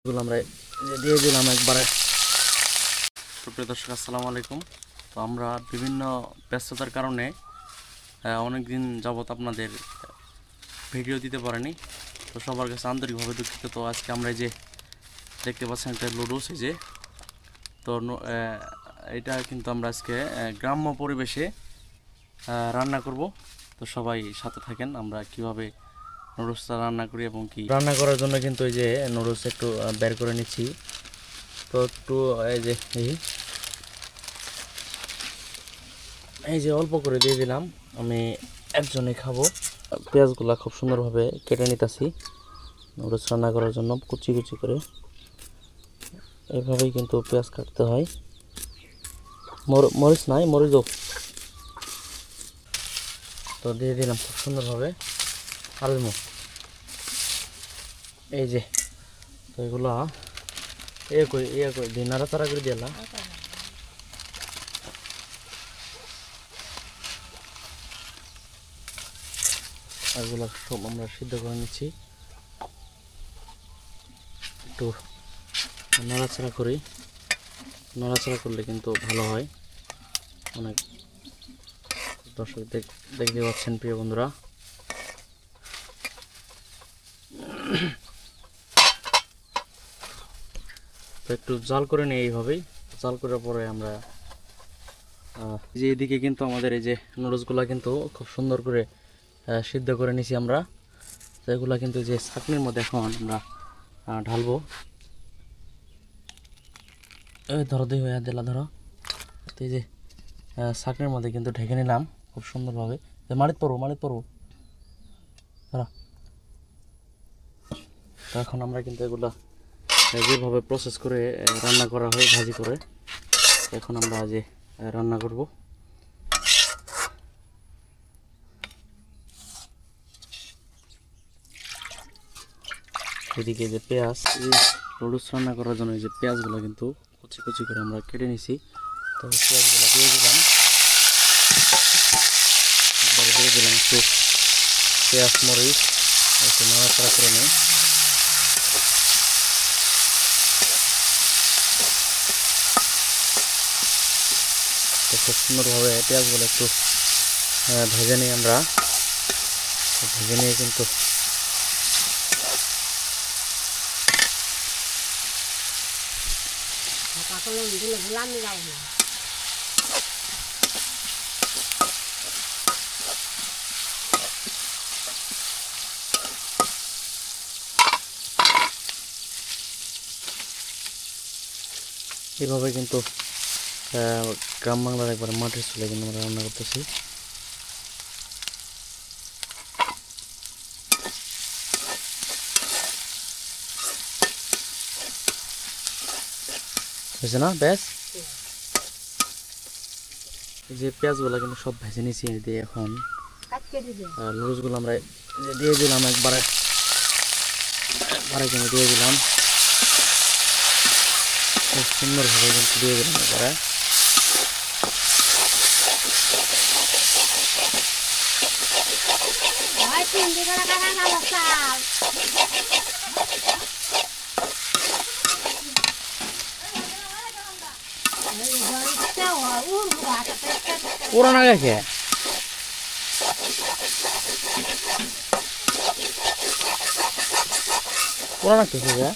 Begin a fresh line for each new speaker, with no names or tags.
আমরা দিয়ে দিলাম একবারে। সুপ্রিয় দর্শক, আসসালামু আলাইকুম। তো আমরা বিভিন্ন ব্যস্ততার কারণে অনেক দিন যাবত আপনাদের ভিডিও দিতে পারিনি, তো সবার কাছে আন্তরিকভাবে দুঃখিত। তো আজকে আমরা এই যে দেখতে পাচ্ছেন একটা লুডুস, এই যে তো এটা কিন্তু আমরা আজকে গ্রাম্য পরিবেশে রান্না করব। তো সবাই সাথে থাকেন, আমরা কিভাবে নুডলসটা রান্না করি এবং কি রান্না করার জন্য কিন্তু এই যে নুডলস একটু বের করে নিচ্ছি। তো একটু এই যে অল্প করে দিয়ে দিলাম, আমি একজনে খাবো। পেঁয়াজগুলা খুব সুন্দরভাবে কেটে নিতেছি নুডলস রান্না করার জন্য, কুচি কুচি করে। এইভাবেই কিন্তু পেঁয়াজ কাটতে হয়। মরিচ নাই, মরিচ দাও। তো দিয়ে দিলাম খুব সুন্দরভাবে আলমো। এই যে তো এগুলা কই দিয়ে নাড়াচাড়া করে দিলাম। এগুলো সব আমরা সিদ্ধ করে নিচ্ছি, একটু নাড়াচাড়া করি। নাড়াচাড়া করলে কিন্তু ভালো হয় অনেক। দর্শক দেখতে পাচ্ছেন প্রিয় বন্ধুরা, তো একটু জাল করে নিই। এইভাবেই জাল করার পরে আমরা যে এদিকে কিন্তু আমাদের এই যে নুডলসগুলা কিন্তু খুব সুন্দর করে সিদ্ধ করে নিছি আমরা। তো এগুলা কিন্তু যে ছাঁকনির মধ্যে এখন আমরা ঢালবো। এই ধরো দুই হয়ে দিলা ধরো। তো এই যে ছাঁকনির মধ্যে কিন্তু ঢেকে নিলাম খুব সুন্দরভাবে। মালিত পড়বো ধরো। তো এখন আমরা কিন্তু এগুলা যেভাবে প্রসেস করে রান্না করা হয় ভাজি করে, এখন আমরা যে রান্না করব। এদিকে যে পেঁয়াজ, নুডলস রান্না করার জন্য এই যে পেঁয়াজগুলো কিন্তু কুচি কুচি করে আমরা কেটে নিছি। তো পেঁয়াজগুলো দিয়ে দিলাম, একবারে দিয়ে দিলাম একটু পেঁয়াজ মরিচ, একটু নাড়াচাড়া করে নেই। তো খুব সুন্দরভাবে পেঁয়াজগুলো একটু ভেজে নিই আমরা। ভেজে নিয়ে কিন্তু এভাবে কিন্তু গ্রাম বাংলার একবার মাটির চুলায় কিন্তু আমরা রান্না করতেছি। হয়েছে না ব্যাস? এই যে পেঁয়াজগুলো কিন্তু সব ভেজে নিয়েছি দিয়ে এখন নুডলসগুলো আমরা দিয়ে দিলাম একবারে কিন্তু দিয়ে দিলাম খুব সুন্দরভাবে কিন্তু দিয়ে দিলাম একবারে। পুরানা গেছে পুরানা কিছু যে